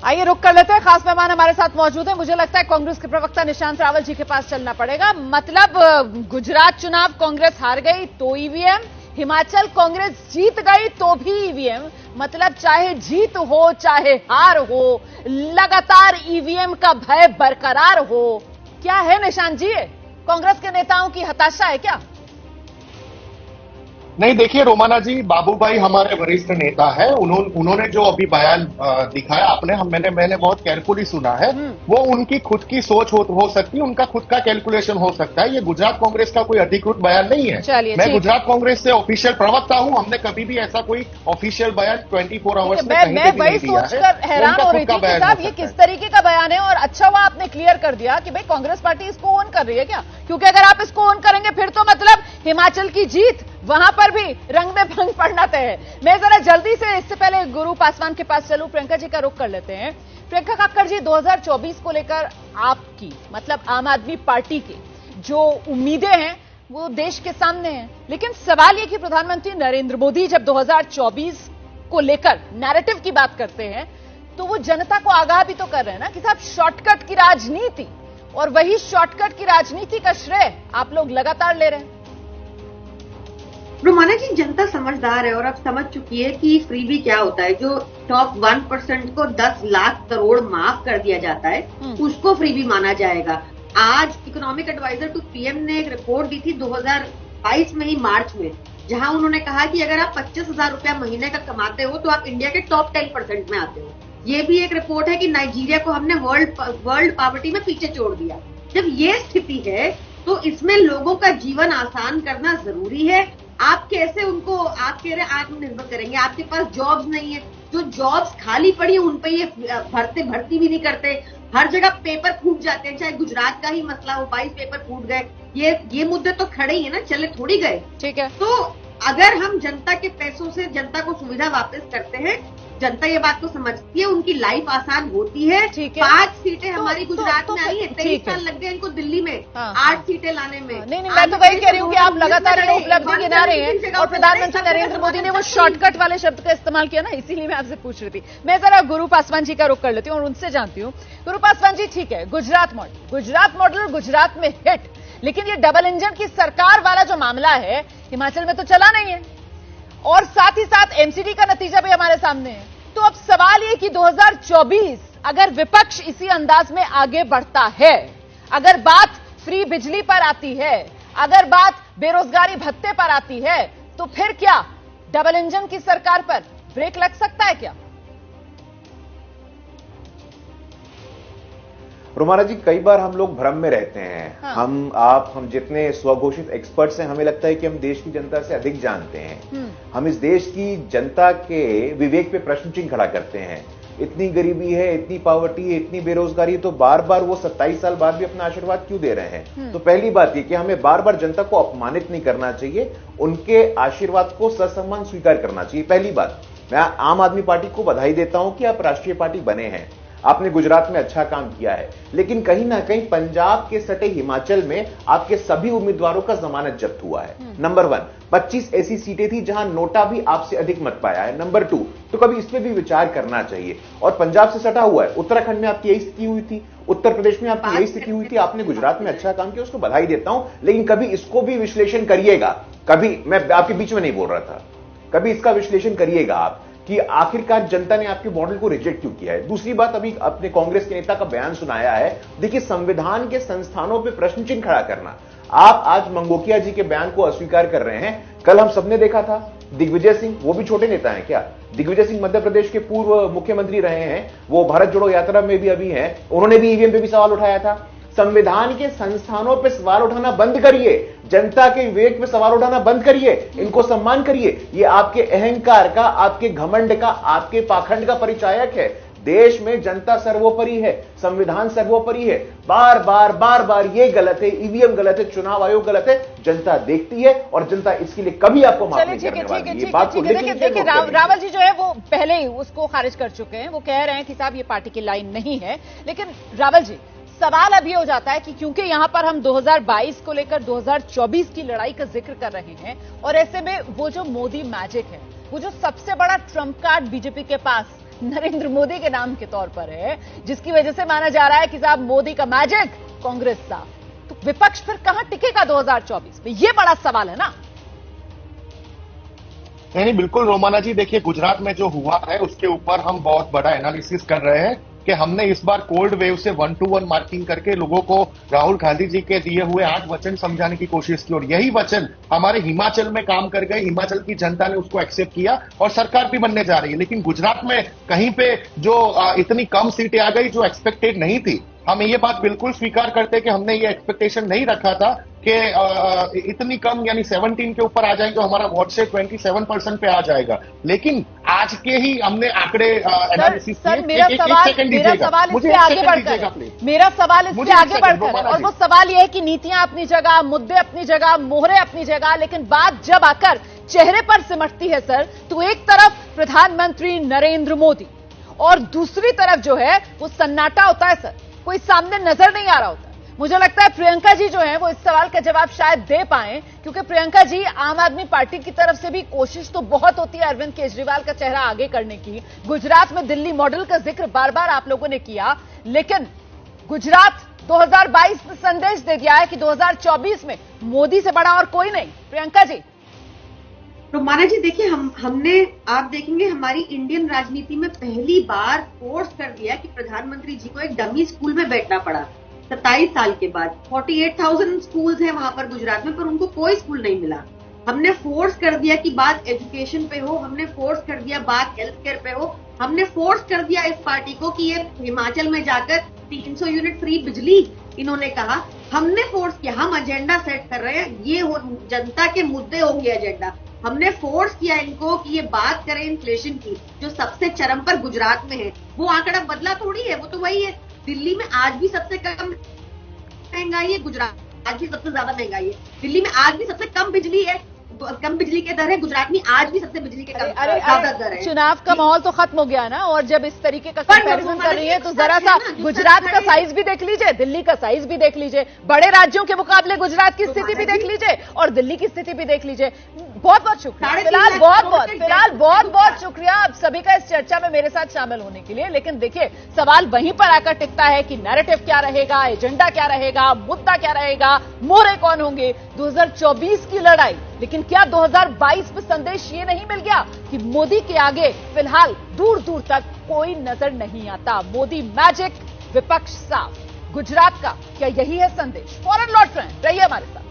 आइए रुक कर लेते हैं, खास मेहमान हमारे साथ मौजूद हैं। मुझे लगता है कांग्रेस के प्रवक्ता निशांत रावल जी के पास चलना पड़ेगा। मतलब गुजरात चुनाव कांग्रेस हार गई तो ईवीएम, हिमाचल कांग्रेस जीत गई तो भी ईवीएम। मतलब चाहे जीत हो चाहे हार हो, लगातार ईवीएम का भय बरकरार हो। क्या है निशांत जी, कांग्रेस के नेताओं की हताशा है क्या? नहीं, देखिए रोमाना जी, बाबू भाई हमारे वरिष्ठ नेता है। उन्होंने जो अभी बयान दिखाया आपने, मैंने बहुत केयरफुली सुना है। वो उनकी खुद की सोच हो सकती है, उनका खुद का कैलकुलेशन हो सकता है। ये गुजरात कांग्रेस का कोई अधिकृत बयान नहीं है। मैं गुजरात कांग्रेस से ऑफिशियल प्रवक्ता हूं। हमने कभी भी ऐसा कोई ऑफिशियल बयान 24 आवर्स में कहीं पे भी नहीं दिया है। सोचकर हैरान हो रही थी कि साहब ये किस तरीके का बयान है। और अच्छा हुआ आपने क्लियर कर दिया कि भाई कांग्रेस पार्टी इसको ऑन कर रही है क्या, क्योंकि अगर आप इसको ऑन करेंगे फिर तो मतलब हिमाचल की जीत, वहां पर भी रंग में भंग पड़ना तय है। मैं जरा जल्दी से, इससे पहले गुरु पासवान के पास चलूं, प्रियंका जी का रुख कर लेते हैं। प्रियंका काक्कड़ जी, 2024 को लेकर आपकी, मतलब आम आदमी पार्टी की जो उम्मीदें हैं वो देश के सामने हैं, लेकिन सवाल यह कि प्रधानमंत्री नरेंद्र मोदी जब 2024 को लेकर नैरेटिव की बात करते हैं तो वो जनता को आगाह भी तो कर रहे हैं ना कि साहब शॉर्टकट की राजनीति, और वही शॉर्टकट की राजनीति का श्रेय आप लोग लगातार ले रहे हैं। रोमाना जी, जनता समझदार है और अब समझ चुकी है कि फ्रीबी क्या होता है। जो टॉप 1% को 10 लाख करोड़ माफ कर दिया जाता है उसको फ्रीबी माना जाएगा। आज इकोनॉमिक एडवाइजर टू पीएम ने एक रिपोर्ट दी थी 2022 में ही मार्च में, जहां उन्होंने कहा कि अगर आप 25,000 रुपया महीने का कमाते हो तो आप इंडिया के टॉप 10% में आते हो। ये भी एक रिपोर्ट है कि नाइजीरिया को हमने वर्ल्ड पॉवर्टी में पीछे छोड़ दिया। जब ये स्थिति है तो इसमें लोगों का जीवन आसान करना जरूरी है। आप कैसे उनको, आप कह रहे हैं आत्मनिर्भर करेंगे, आपके पास जॉब्स नहीं है, जो जॉब्स खाली पड़ी है उन पे ये भर्ती भी नहीं करते। हर जगह पेपर फूट जाते हैं, चाहे गुजरात का ही मसला हो, 22 पेपर फूट गए। ये मुद्दे तो खड़े ही है ना, चले थोड़ी गए। ठीक है, तो अगर हम जनता के पैसों से जनता को सुविधा वापस करते हैं, जनता ये बात को समझती है, उनकी लाइफ आसान होती है। 5 सीटें हमारी गुजरात में आई है, 23 साल लग गए इनको दिल्ली में 8 सीटें लाने में। नहीं, मैं तो वही कह रही हूँ कि आप लगातार ये उपलब्धि गिना रहे हैं और प्रधानमंत्री नरेंद्र मोदी ने वो शॉर्टकट वाले शब्द का इस्तेमाल किया ना, इसीलिए मैं आपसे पूछ रही थी। मैं जरा गुरु पासवान जी का रुख कर लेती हूँ और उनसे जानती हूँ। गुरु पासवान जी, ठीक है, गुजरात मॉडल गुजरात में हिट, लेकिन ये डबल इंजन की सरकार वाला जो मामला है हिमाचल में तो चला नहीं है, और साथ ही साथ एमसीडी का नतीजा भी हमारे सामने है। तो अब सवाल ये कि 2024 अगर विपक्ष इसी अंदाज में आगे बढ़ता है, अगर बात फ्री बिजली पर आती है, अगर बात बेरोजगारी भत्ते पर आती है, तो फिर क्या डबल इंजन की सरकार पर ब्रेक लग सकता है क्या? रोमाना जी, कई बार हम लोग भ्रम में रहते हैं। हाँ। हम जितने स्वघोषित एक्सपर्ट्स हैं, हमें लगता है कि हम देश की जनता से अधिक जानते हैं। हम इस देश की जनता के विवेक पे प्रश्न चिन्ह खड़ा करते हैं। इतनी गरीबी है, इतनी पॉवर्टी है, इतनी बेरोजगारी है, तो बार बार वो 27 साल बाद भी अपना आशीर्वाद क्यों दे रहे हैं? तो पहली बात ये कि हमें बार बार जनता को अपमानित नहीं करना चाहिए, उनके आशीर्वाद को ससम्मान स्वीकार करना चाहिए। पहली बात, मैं आम आदमी पार्टी को बधाई देता हूं कि आप राष्ट्रीय पार्टी बने हैं, आपने गुजरात में अच्छा काम किया है, लेकिन कहीं ना कहीं पंजाब के सटे हिमाचल में आपके सभी उम्मीदवारों का जमानत जब्त हुआ है। नंबर 1, 25 ऐसी सीटें थी जहां नोटा भी आपसे अधिक मत पाया है। नंबर 2, तो कभी इस पे भी विचार करना चाहिए। और पंजाब से सटा हुआ है, उत्तराखंड में आपकी यही स्थिति हुई थी, उत्तर प्रदेश में आपकी यही स्थिति हुई थी, आपने गुजरात में अच्छा काम किया, उसको बधाई देता हूं, लेकिन कभी इसको भी विश्लेषण करिएगा। कभी, मैं आपके बीच में नहीं बोल रहा था, कभी इसका विश्लेषण करिएगा आप कि आखिरकार जनता ने आपके मॉडल को रिजेक्ट क्यों किया है। दूसरी बात, अभी अपने कांग्रेस के नेता का बयान सुनाया है। देखिए, संविधान के संस्थानों पे प्रश्न चिन्ह खड़ा करना, आप आज मंगोकिया जी के बयान को अस्वीकार कर रहे हैं। कल हम सबने देखा था दिग्विजय सिंह, वो भी छोटे नेता हैं क्या? दिग्विजय सिंह मध्य प्रदेश के पूर्व मुख्यमंत्री रहे हैं, वो भारत जोड़ो यात्रा में भी अभी हैं, उन्होंने भी ईवीएम पे भी सवाल उठाया था। संविधान के संस्थानों पे सवाल उठाना बंद करिए, जनता के विवेक पे सवाल उठाना बंद करिए, इनको सम्मान करिए। ये आपके अहंकार का, आपके घमंड का, आपके पाखंड का परिचायक है। देश में जनता सर्वोपरि है, संविधान सर्वोपरि है। बार बार ये गलत है, ईवीएम गलत है, चुनाव आयोग गलत है, जनता देखती है और जनता इसके लिए कभी आपको माफ नहीं करने वाली है। ये बात को देखिए, रावल जी जो है वो पहले ही उसको खारिज कर चुके हैं। वो कह रहे हैं कि साहब ये पार्टी की लाइन नहीं है। लेकिन रावल जी, सवाल अब ये हो जाता है कि क्योंकि यहां पर हम 2022 को लेकर 2024 की लड़ाई का जिक्र कर रहे हैं, और ऐसे में वो जो मोदी मैजिक है, वो जो सबसे बड़ा ट्रम्प कार्ड बीजेपी के पास नरेंद्र मोदी के नाम के तौर पर है, जिसकी वजह से माना जा रहा है कि साहब मोदी का मैजिक कांग्रेस सा, तो विपक्ष फिर कहां टिकेगा 2024 में? ये बड़ा सवाल है ना। नहीं, बिल्कुल रोमाना जी, देखिए गुजरात में जो हुआ है उसके ऊपर हम बहुत बड़ा एनालिसिस कर रहे हैं कि हमने इस बार कोल्ड वेव से 1-to-1 मार्किंग करके लोगों को राहुल गांधी जी के दिए हुए 8 वचन समझाने की कोशिश की और यही वचन हमारे हिमाचल में काम कर गए। हिमाचल की जनता ने उसको एक्सेप्ट किया और सरकार भी बनने जा रही है। लेकिन गुजरात में कहीं पे जो इतनी कम सीटें आ गई जो एक्सपेक्टेड नहीं थी। हम ये बात बिल्कुल स्वीकार करते कि हमने ये एक्सपेक्टेशन नहीं रखा था कि इतनी कम यानी 17 के ऊपर आ जाएंगे, हमारा वोट से 27% पे आ जाएगा। लेकिन आज के ही हमने आंकड़े एनालिसिस किए। मेरा सवाल इससे आगे बढ़कर और वो सवाल यह है कि नीतियां अपनी जगह, मुद्दे अपनी जगह, मोहरे अपनी जगह, लेकिन बात जब आकर चेहरे पर सिमटती है सर, तो एक तरफ प्रधानमंत्री नरेंद्र मोदी और दूसरी तरफ जो है वो सन्नाटा होता है सर, कोई सामने नजर नहीं आ रहा होता। मुझे लगता है प्रियंका जी जो है वो इस सवाल का जवाब शायद दे पाए, क्योंकि प्रियंका जी आम आदमी पार्टी की तरफ से भी कोशिश तो बहुत होती है अरविंद केजरीवाल का चेहरा आगे करने की। गुजरात में दिल्ली मॉडल का जिक्र बार बार आप लोगों ने किया, लेकिन गुजरात 2022 में संदेश दे दिया है कि 2024 में मोदी से बड़ा और कोई नहीं। प्रियंका जी। तो माना जी देखिए, हमने आप देखेंगे हमारी इंडियन राजनीति में पहली बार फोर्स कर दिया कि प्रधानमंत्री जी को एक डमी स्कूल में बैठना पड़ा 27 साल के बाद। 48,000 स्कूल्स हैं वहां पर गुजरात में, पर उनको कोई स्कूल नहीं मिला। हमने फोर्स कर दिया कि बात एजुकेशन पे हो, हमने फोर्स कर दिया बात हेल्थ केयर पे हो, हमने फोर्स कर दिया इस पार्टी को कि ये हिमाचल में जाकर 300 यूनिट फ्री बिजली इन्होंने कहा। हमने फोर्स किया, हम एजेंडा सेट कर रहे हैं, ये जनता के मुद्दे होंगे एजेंडा। हमने फोर्स किया इनको कि ये बात करें इन्फ्लेशन की, जो सबसे चरम पर गुजरात में है। वो आंकड़ा बदला थोड़ी है, वो तो वही है। दिल्ली में आज भी सबसे कम महंगाई है, गुजरात आज भी सबसे ज्यादा महंगाई है। दिल्ली में आज भी सबसे कम बिजली है, कम बिजली के दर है, गुजरात में आज भी सबसे बिजली के ज्यादा दर है। चुनाव का माहौल तो खत्म हो गया ना, और जब इस तरीके का कंपैरिजन कर रही है तो जरा सा गुजरात का साइज भी देख लीजिए, दिल्ली का साइज भी देख लीजिए, बड़े राज्यों के मुकाबले गुजरात की स्थिति भी देख लीजिए और दिल्ली की स्थिति भी देख लीजिए। बहुत बहुत शुक्रिया, फिलहाल बहुत बहुत शुक्रिया आप सभी का इस चर्चा में मेरे साथ शामिल होने के लिए। लेकिन देखिए सवाल वहीं पर आकर टिकता है कि नैरेटिव क्या रहेगा, एजेंडा क्या रहेगा, मुद्दा क्या रहेगा, मोहरे कौन होंगे। 2024 की लड़ाई, लेकिन क्या 2022 में संदेश ये नहीं मिल गया कि मोदी के आगे फिलहाल दूर दूर तक कोई नजर नहीं आता? मोदी मैजिक, विपक्ष साफ। गुजरात का क्या यही है संदेश? फौरन लौट रहे हैं, रहिए हमारे साथ।